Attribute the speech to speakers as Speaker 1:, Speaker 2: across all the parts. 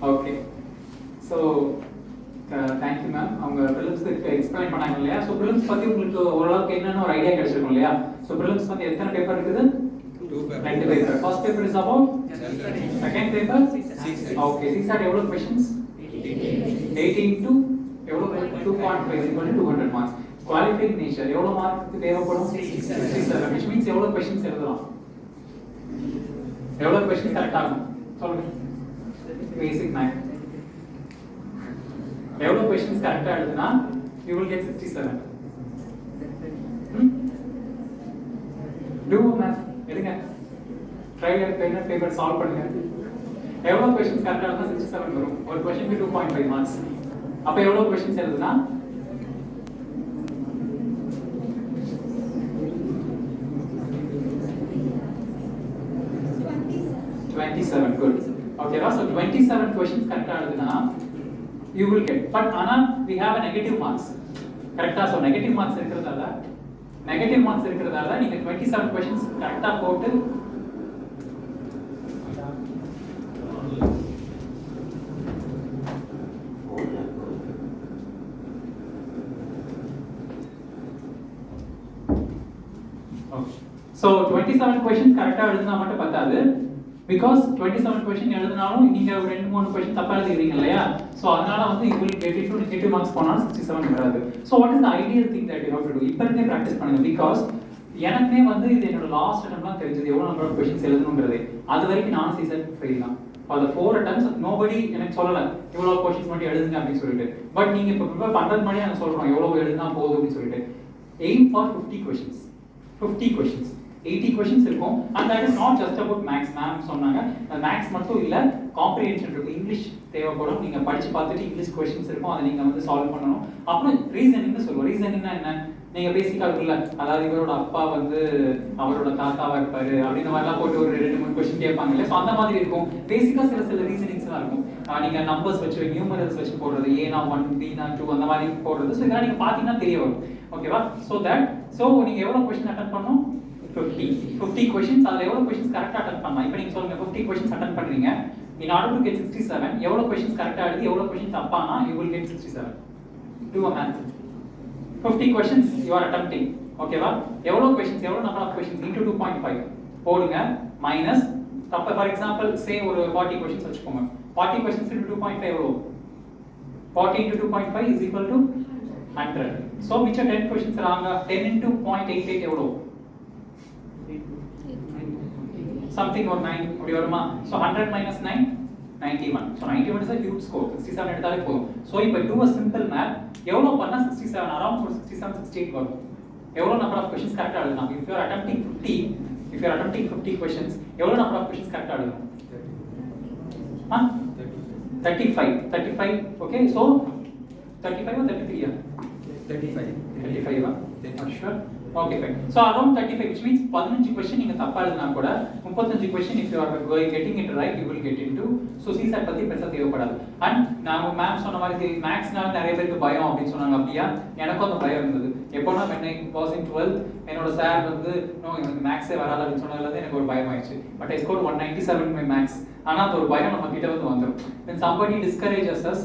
Speaker 1: Okay. So thank you ma'am. அவங்க ப்ரிலிம்ஸ்க்கு explain பண்ணாங்க இல்லையா? ஸோ ப்ரிலிம்ஸ் பற்றி உங்களுக்கு ஓரளவுக்கு என்னென்ன ஒரு ஐடியா கிடைச்சிருக்கும் இல்லையா? ஸோ ப்ரிலிம்ஸ் வந்து எத்தனை பேப்பர் இருக்குது? 2 paper. First paper is about second paper okay. CSAT எவ்வளோ क्वेश्चंस? 18 to எவ்வளோ? 2.5 200 மார்க்ஸ். குவாலிஃபைங் நேச்சர் எவ்வளோ மார்க்ஸ்க்கு தேவைப்படும்? 67 which means எவ்வளோ क्वेश्चंस எழுதலாம்? எவ்வளோ क्वेश्चंस கரெக்ட் ஆகும் சொல்லுங்க? பேசிக் மேத்ஸ் எவ்வளோ क्वेश्चंस கரெக்ட்டா எழுதுனா you will get 67. do math எடுங்க. ட்ரை பண்ணி பேப்பர் சால்வ் பண்ணுங்க. எவ்வளோ क्वेश्चंस கரெக்ட்டா எழுதுனா 67 வரும். ஒரு क्वेश्चनக்கு 2.5 மார்க்ஸ். அப்ப எவ்வளோ क्वेश्चंस எழுதுனா 27. good. Okay, so 27 questions கரெக்ட்டா எழுதுனா you will get. But ஆனா we have a negative marks. கரெக்ட்டா? so negative marks இருக்குறதால நீங்க 27 questions கரெக்ட்டா போட்டு so 27 questions கரெக்ட்டா எழுதுனா மட்டும் பத்தாது. because 27 question எழுதினாலும் நீங்க ஒரு 2-3 question தப்பா எழுதிறீங்க இல்லையா? சோ அதனால வந்து you will get into negative marks போனாலும் 67 வராது. so what is the ideal thing that you have to do? இப்பவே practice பண்ணுங்க. because எனக்குமே வந்து இது என்னோட லாஸ்ட் அட்டெம்ப்ட்லாம் தெரிஞ்சது எவ்வளவு நம்பர் ஆஃப் क्वेश्चंस எழுதணும்ங்கிறது. அது வரைக்கும் நான் CSAT ஃபெயில் தான். for the 4 attempts nobody எனக்கு சொல்லல இவ்வளவு क्वेश्चंस மட்டும் எழுதுங்க அப்படி சொல்லிட்டு. பட் நீங்க இப்ப ப்ரிப்பேர் பண்றது மாதிரி நான் சொல்றோம் எவ்வளவு எழுதுனா போதும் அப்படி சொல்லிட்டு. aim for 50 questions. 80 questions இருக்கும். and that is not just about maths. Ma'am சொன்னாங்க மேத்ஸ் மட்டும் இல்ல, காம்ப்ரிஹென்ஷன் இருக்கு, இங்கிலீஷ் தேவைப்படும். நீங்க படிச்சு பார்த்துட்டு இங்கிலீஷ் क्वेश्चंस இருக்கும், அதை நீங்க வந்து சால்வ் பண்ணணும். அப்புறம் ரீசனிங்னு சொல்லுவோம். ரீசனிங்னா என்ன? நீங்க பேசிக்கா இருக்குல்ல, அதாவது இவரோட அப்பா வந்து அவரோட தாத்தாவா இருப்பாரு அப்படின்ற மாதிரிலாம் போட்டு ஒரு 2-3 क्वेश्चन கேட்பாங்க இல்ல? ஸோ அந்த மாதிரி இருக்கும். பேசிக்கா சில ரீசனிங்ஸ்லாம் இருக்கும். நீங்க நம்பர்ஸ் வச்சு நியூமரல்ஸ் வச்சு போடுறது, ஏனா 1 பீனா 2 அந்த மாதிரி போடுறது. ஸோ இதெல்லாம் நீங்க பாத்தீங்கன்னா தெரிய வரும். ஓகேவா? ஸோ நீங்க எவ்வளவு क्वेश्चन அட்டெண்ட் பண்ணணும்? 50 questions. அதுல எவ்வளவு questions கரெக்ட்டா அட்டெண்ட் பண்ணலாம்? இப்போ நீங்க சொல்லுங்க 50 questions அட்டெண்ட் பண்றீங்க. in order to get 67 எவ்வளவு questions கரெக்ட்டா எழுதி எவ்வளவு questions தப்பானா you will get 67. do a math. 50 questions you are attempting. ஓகேவா? எவ்வளவு questions, எவ்வளவு number of questions into 2.5 போடுங்க minus தப்ப for example say ஒரு 40 questions வச்சுக்கோங்க. 40 questions into 2.5 எவ்வளவு? 40 into 2.5 is equal to 100. so மிச்ச 10 questions ராங்க. 10 into 0.88 எவ்வளவு? something or 9 அப்படி வருமா? so 100 minus 9 91. so 91 is a huge score. 67 எடுத்தாலே போதும். so இப்போ do a simple math. எவ்வளவு பண்ணா 67 around 67 68 வரும். எவ்வளவு number of questions கரெக்ட்டா எழுதலாம்? if you are attempting 50 questions எவ்வளவு number of questions கரெக்ட்டா எழுதணும்? 35. okay, so 35 or 33 ah? 35 ah? not sure. okay fine. so around 35 which means 15 question நீங்க தப்பா எழுதினா கூட 35 question if you are getting it right you will get into. so CSAT பத்தி பெருசா தேவைப்படாது. and நான் மேம் சொன்ன மாதிரி மேத்ஸ்னால நிறைய பேருக்கு பயம் அப்படி சொன்னாங்க. அப்படியே எனக்கும் அந்த பயம் இருந்தது. எப்போனா when I was in 12th என்னோட சார் வந்து நோ எனக்கு மேத்ஸே வராது அப்படி சொன்னதுல எனக்கு ஒரு பயம் ஆயிடுச்சு. But I scored 197 my maths. ஆனா அந்த ஒரு பயம் நம்ம கிட்ட வந்து வந்துரும். when somebody discourages us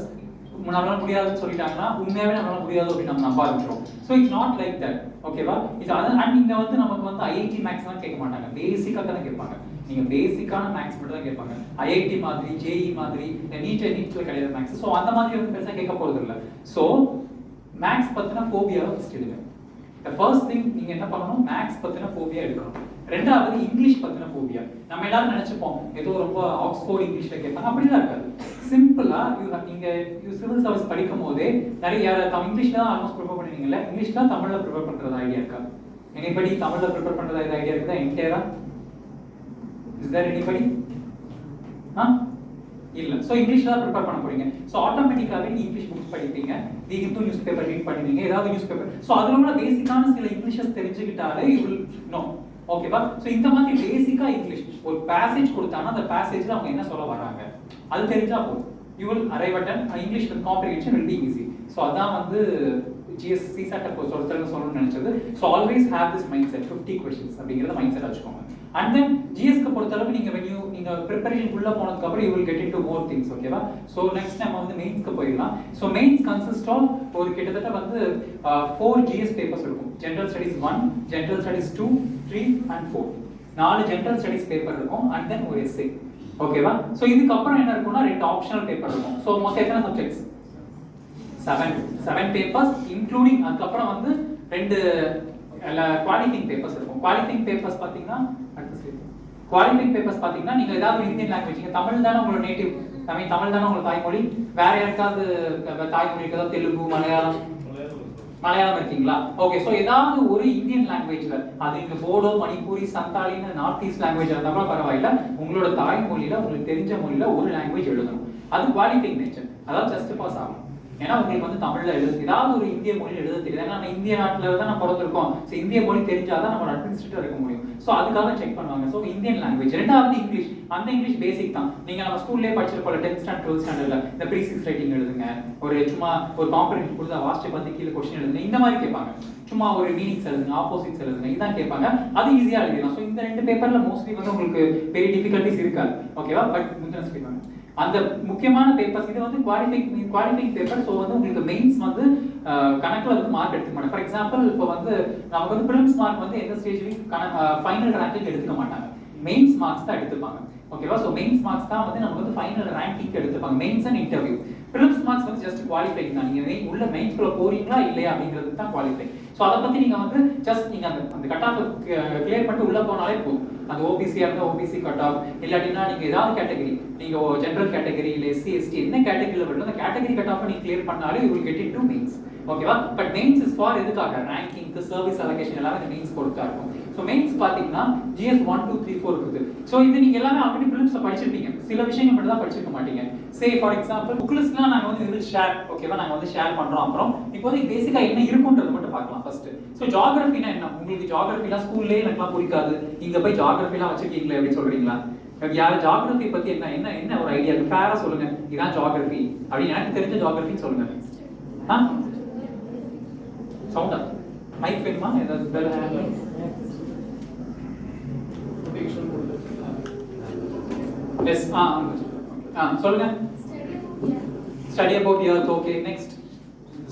Speaker 1: நம்மளால முடியாதுன்னு சொல்லிட்டாங்கன்னா உண்மையாவே நம்மளால முடியாது அப்படி நம்ம நம்ப ஆரம்பிச்சிரோம். so it's not like that. ஓகேவா? இது and இங்க வந்து நமக்கு வந்து IIT மேத்ஸ் தான் கேட்க மாட்டாங்க, பேசிக்கா தான் கேட்பாங்க. நீங்க பேசிக்கான மேத்ஸ் மட்டும் தான் கேட்பாங்க. IIT மாதிரி JEE மாதிரி நீட்ல கிடையாது மேத்ஸ். சோ அந்த மாதிரி வந்து பெருசா கேட்க போறது இல்ல. சோ மேத்ஸ் பத்தின ஃபோபியாவை ஃபர்ஸ்ட் எடுங்க. the first thing நீங்க என்ன பண்ணணும்? மேத்ஸ் பத்தின ஃபோபியா எடுக்கணும். ரெண்டாவது இங்கிலீஷ் பத்தின ஃபோபியா. நம்ம எல்லாரும் நினைச்சுப்போம் ஏதோ ரொம்ப ஆக்ஸ்போர்ட் இங்கிலீஷ்ல கேட்பாங்க, அப்படிலாம் இருக்காது. சிம்பிளா நீங்க சிவில் சர்வீஸ் படிக்கும் போதே நிறைய இங்கிலீஷ்ல தான் ஆல்மோஸ்ட் ப்ரிப்பேர் பண்ணுவீங்கல்ல, இங்கிலீஷ்ல தமிழ்ல ப்ரிப்பேர் பண்றது ஐடியா இருக்கா? எனிபடி தமிழ்ல ப்ரிப்பேர் பண்றது ஐடியா இருக்குதா? என்டையரா இஸ் தேர் எனிபடி? இல்ல. சோ இங்கிலீஷ்ல தான் ப்ரிப்பேர் பண்ண போறீங்க. சோ ஆட்டோமேட்டிக்காவே நீங்க இங்கிலீஷ் புக்ஸ் படிப்பீங்க, நீங்க நியூஸ் பேப்பர் ரீட் பண்ணுவீங்க, ஏதாவது நியூஸ் பேப்பர். சோ அதுல உள்ள பேசிக்கான சில இங்கிலீஷஸ் தெரிஞ்சுக்கிட்டாலே you will know. ஓகேவா? சோ இந்த மாதிரி பேசிக்கா இங்கிலீஷ் ஒரு passage கொடுத்தானா அந்த passageல அவங்க என்ன சொல்ல வராங்க அது தெரிஞ்சா போதும். you will arrive at an English comprehension will be easy. So அதான் வந்து CSAT சொல்லணும்னு நினைச்சது. so always have this mindset 50 questions அப்படிங்கறத மைண்ட் செட் வச்சுக்கோங்க. அண்ட் தென் ஜிஎஸ்க்கு பொறுத்தளவு நீங்க ப்ரிப்பரேஷன் உள்ள போனதுக்கு அப்புறம் you will get into more things. ஓகேவா? ஸோ நெக்ஸ்ட் நம்ம வந்து மெயின்ஸ்க்கு போயிடலாம். ஸோ மெயின்ஸ் கன்சிஸ்ட் ஆஃப் ஒரு கிட்டத்தட்ட வந்து 4 ஜிஎஸ் பேப்பர்ஸ் இருக்கும். General studies 1, general studies 2, 3 and 4. 4 general studies paper இருக்கும் அண்ட் தென் ஒரு எஸ்ஸே. ஓகேவா? ஸோ இதுக்கப்புறம் என்ன இருக்கும்னா 2 ஆப்ஷனல் பேப்பர் இருக்கும். ஸோ மொத்தம் எத்தனை சப்ஜெக்ட்ஸ்? 7 பேப்பர்ஸ் இன்க்ளூடிங் அதுக்கப்புறம் வந்து 2 குவாலிஃபைங் பேப்பர்ஸ் இருக்கும். குவாலிஃபைங் பேப்பர்ஸ் பார்த்தீங்கன்னா குவாலிஃபைங் பேப்பர்ஸ் பார்த்தீங்கன்னா நீங்க ஏதாவது ஒரு இந்தியன் லாங்குவேஜ், தமிழ் தானே உங்களோட நேட்டிவ், தமிழ் தானே உங்களோட தாய்மொழி, வேற யாருக்காவது தாய்மொழி ஏதாவது தெலுங்கு, மலையாளம் இருக்கீங்களா? ஓகே. ஸோ ஏதாவது ஒரு இந்தியன் லாங்குவேஜ்ல, அது இங்க போடோ, மணிப்பூரி, சந்தாலின்னு நார்த் ஈஸ்ட் லாங்குவேஜ் இருந்தால் கூட பரவாயில்ல, உங்களோட தாய்மொழியில உங்களுக்கு தெரிஞ்ச மொழியில ஒரு லாங்குவேஜ் எழுதணும். அது குவாலிஃபைங் நேச்சர், அதாவது ஜஸ்ட் பாஸ் ஆகும். ஏன்னா உங்களுக்கு வந்து தமிழ்ல ஏதாவது ஒரு இந்திய மொழி எழுத தெரியுது. ஏன்னா நம்ம இந்திய நாட்டில் தான் நம்ம பிறந்திருக்கோம். ஸோ இந்திய மொழி தெரிஞ்சாதான் நம்ம அட்மினிஸ்ட்ரேட்டர் இருக்க முடியும். ஸோ அதுக்காக செக் பண்ணுவாங்க. So Indian language. ரெண்டாவது இங்கிலீஷ். அந்த இங்கிலீஷ் பேசிக் தான். நீங்க நம்ம ஸ்கூல்லேயே படிச்சிருப்போம் 10th ஸ்டாண்டர்ட் 12th ஸ்டாண்டர்ட்ல இந்த ப்ரீசிக்ஸ் ரைட்டிங் எழுதுங்க, ஒரு சும்மா ஒரு காம்பரேட்டிவ் கொடுத்தா வாஸ்ட் பத்தி கீழே கொஸ்டின் எழுதுங்க, இந்த மாதிரி கேட்பாங்க. சும்மா ஒரு மீனிங்ஸ் எழுதுங்க, ஆப்போசிட்ஸ் எழுதுங்க, இதான் கேட்பாங்க. அது ஈஸியா எழுதிடலாம். ஸோ இந்த 2 பேப்பர்ல மோஸ்ட்லி வந்து உங்களுக்கு பெரிய டிஃபிகல்ட்டிஸ் இருக்காது. ஓகேவா? பட் முந்தின சொல்லிடுவாங்க அந்த முக்கியமான பேப்பர்ஸ். இது வந்து குவாலிஃபைங் பேப்பர். ஸோ வந்து உங்களுக்கு மெயின்ஸ் வந்து கணக்கில் வந்து மார்க் எடுத்துக்க மாட்டாங்க. ஃபார் எக்ஸாம்பிள் இப்போ வந்து நமக்கு வந்து ப்ரிலிம்ஸ் மார்க் வந்து எந்த ஸ்டேஜ்லையும் ஃபைனல் ரேங்கிங் எடுத்துக்க மாட்டாங்க. மெயின்ஸ் மார்க்ஸ் தான் எடுத்துப்பாங்க. ஓகேவா? ஸோ மெயின்ஸ் மார்க்ஸ் தான் வந்து நமக்கு வந்து ஃபைனல் ரேங்கிங் எடுத்துப்பாங்க. Mains and interview. Prelims marks வந்து ஜஸ்ட் குவாலிஃபைங் தான். நீங்க உள்ள மெயின்ஸ்குள்ள போறீங்களா இல்லையா அப்படிங்கிறது தான் குவாலிஃபை. ஸோ அதை பத்தி நீங்க வந்து ஜஸ்ட் நீங்க அந்த கட் ஆஃப் கிளியர் பண்ணிட்டு உள்ள போனாலே போதும். அந்த ஓபிசியா இருந்தா ஓபிசி கட் ஆஃப், இல்லாட்டினா நீங்க ஏதாவது கேட்டகரி, நீங்க ஜெனரல் கேட்டகரி இல்ல எஸ்சி எஸ்டி என்ன கேட்டகரியில வரணும், அந்த கேட்டகரி கட் ஆஃப் நீங்க கிளியர் பண்ணாலே you will get into mains. ஓகேவா? பட் மெயின்ஸ் இஸ் ஃபார் எதுக்காக? ரேங்கிங்க்கு, சர்வீஸ் அலோகேஷன் எல்லாமே இந்த மெயின்ஸ் பொறுத்தா இருக்கும். ஸோ மெயின்ஸ் பாத்தீங்கன்னா GS 1 2 3 4 இருக்குது. ஸோ இது நீங்க எல்லாமே ஆல்ரெடி ப்ரிலிம்ஸ்ல படிச்சிருப்பீங்க. சில விஷயங்கள் மட்டும் தான் படிச்சிருக்க மாட்டீங்க. சே ஃபார் எக்ஸாம்பிள் புக் லிஸ்ட்லாம் நாங்க வந்து இது ஷேர். ஓகேவா? நாங்க வந்து ஷேர் பண்றோம். அப்புறம் இப்போதைக்கு பேசிக்கா என்ன இருக்கும்ன்றது மட்டும் பார்க்கலாம் ஃபர்ஸ்ட். ஸோ ஜியோகிராஃபினா என்ன? உங்களுக்கு ஜியோகிராஃபிலாம் ஸ்கூல்லேயே எனக்குலாம் பிடிக்காது, இங்க போய் ஜியோகிராஃபிலாம் வச்சிருக்கீங்களே அப்படின்னு சொல்றீங்களா? யார் ஜியோகிராஃபி பத்தி என்ன ஒரு ஐடியா இருக்கு? ஃபேரா சொல்லுங்க, இதான் ஜியோகிராஃபி அப்படின்னு எனக்கு தெரிஞ்ச ஜியோகிராஃபின்னு சொல்லுங்க. சவுண்டா மைக் வேணுமா? ஏதாவது எஸ் சொல்லுங்க. Study about earth. Okay, next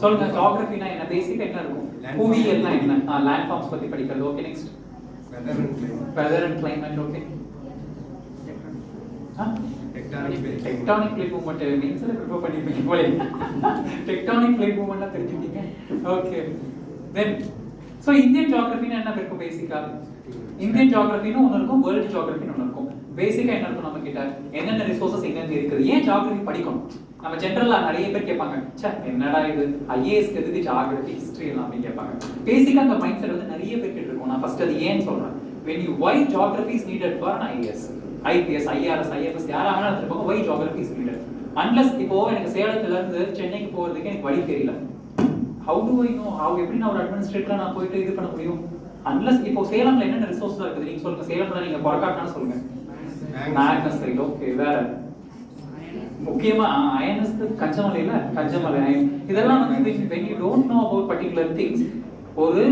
Speaker 1: சொல்லுங்க. ஜியோகிராஃபினா என்ன? பேசிக்கா என்ன இருக்கும்? புவியியல்னா என்ன? லேண்ட் ஃபார்ம்ஸ் பத்தி படிக்கிறது. Okay, next weather and climate. Okay, tectonic plate movement மீன்ஸ்ல ப்ரிப்பேர் பண்ணிருப்பீங்க போல. டெக்டானிக் பிளேட் மூவ்மெண்ட்லாம் தெரிஞ்சுக்கிட்டீங்க. ஓகே, தென் சோ இந்தியன் ஜியோகிராஃபினா என்ன இருக்கும்? பேசிக்கா இந்தியன் ஜியோகிராஃபின்னு ஒன்று இருக்கும், வேர்ல்டு ஜியோகிராஃபின்னு ஒன்று இருக்கும். பேசிக்கா என்ன இருக்கும் நம்ம கிட்ட? என்னென்ன ரிசோர்சஸ் எங்க இருக்குது? ஏன் ஜியோகிராஃபி படிக்கணும்? நம்ம ஜெனரலா நிறைய பேர் கேட்பாங்க, சே என்னடா இது ஐஏஎஸ்க்கு எதுக்கு ஜியோகிராஃபி ஹிஸ்டரி எல்லாம் அப்படின்னு கேட்பாங்க. பேசிக்கா அந்த மைண்ட் செட் வந்து நிறைய பேர் கேட்டிருக்கோம். நான் ஃபர்ஸ்ட் அது ஏன்னு சொல்றேன். when you why geography is needed for an IAS, IPS, IRS, IFS யாராவது எடுத்துப்பாங்க. why geography is needed unless இப்போ எனக்கு சேலத்துல இருந்து சென்னைக்கு போறதுக்கு எனக்கு வழி தெரியல. how do I know? how எப்படி நான் ஒரு அட்மினிஸ்ட்ரேட்டரா நான் போயிட்டு இது பண்ண முடியும்? unless இப்போ சேலம்ல என்னென்ன ரிசோர்ஸ்லாம் இருக்குது நீங்க சொல்லுங்க. சேலம்ல நீங்க பொறக்காட்டான்னு சொல்லுங்க. Magnus side. ஓகே, வேற முக்கியமா INS கஞ்சமலையில கஞ்சமலை இதெல்லாம் வந்து when you don't know about particular things, ஒரு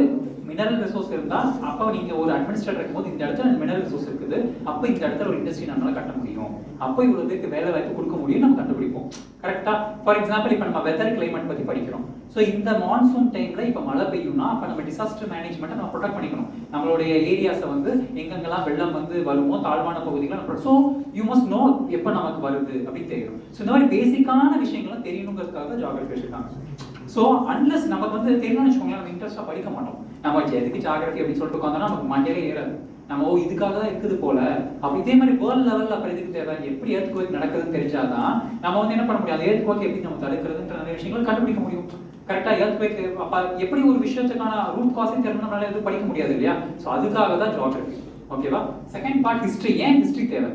Speaker 1: மினரல் ரிசோர்ஸ் இருந்தா அப்போ நீங்க ஒரு அட்மினிஸ்ட்ரேட்டர் இருக்கும்போது இந்த இடத்துல மினரல் ரிசோர்ஸ் இருக்குது, அப்போ இந்த இடத்துல ஒரு இண்டஸ்ட்ரி நம்மளால கட்ட முடியும், அப்போ இவ்வளவு பேருக்கு வேலை வாய்ப்பு கொடுக்க முடியும் நம்ம கண்டுபிடிப்போம். கரெக்டா? ஃபார் எக்ஸாம்பிள் இப்போ நம்ம வெதர் கிளைமேட் பத்தி படிக்கிறோம். ஸோ இந்த மான்சூன் டைம்ல இப்போ மழை பெய்யும்னா அப்போ நம்ம டிசாஸ்டர் மேனேஜ்மெண்ட்டை நம்ம ப்ரொடெக்ட் பண்ணிக்கணும். நம்மளுடைய ஏரியாஸை வந்து எங்கெங்கெல்லாம் வெள்ளம் வந்து வருமோ தாழ்வான பகுதிகளை. ஸோ யூ மஸ்ட் நோ எப்போ நமக்கு வருது அப்படின்னு தெரியணும். ஸோ இந்த மாதிரி பேசிக்கான விஷயங்களும் தெரியணுங்கிறதுக்காக ஜியோகிராஃபி வச்சிருக்காங்க. ஸோ அன்லஸ் நமக்கு வந்து தெரியணும்னு வச்சுக்கோங்களேன், நம்ம இன்ட்ரெஸ்டாக படிக்க மாட்டோம். நம்ம எதுக்கு ஜியோகிராஃபி அப்படின்னு சொல்லிட்டு உட்காந்தோம்னா நமக்கு மண்டையிலே ஏறாது. நம்ம இதுக்காக தான் இருக்குது போல. அப்ப இதே மாதிரி வேர்ல்ட் லெவல்ல அப்புறம் இதுக்கு தேவை எப்படி எர்த்குவேக் நடக்குதுன்னு தெரிஞ்சாதான் நம்ம வந்து என்ன பண்ண முடியும், அந்த எர்த்குவேக் எப்படி நம்ம தடுக்கிறதுன்ற நிறைய விஷயங்கள் கண்டுபிடிக்க முடியும். கரெக்டா? எர்த்குவேக் அப்ப எப்படி ஒரு விஷயத்துக்கான ரூட் காஸையும் தெரிஞ்சு நம்மளால எதுவும் படிக்க முடியாது இல்லையா? ஸோ அதுக்காக தான் ஜியோகிராஃபி. ஓகேவா? Second part history. ஏன் ஹிஸ்டரி தேவை?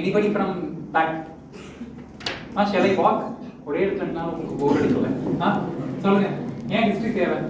Speaker 1: Anybody from back? shall I walk? ஒரே இடத்துல இருந்தாலும் உங்களுக்கு போர் அடிக்கல. சொல்லுங்க, ஏன் ஹிஸ்டரி தேவை?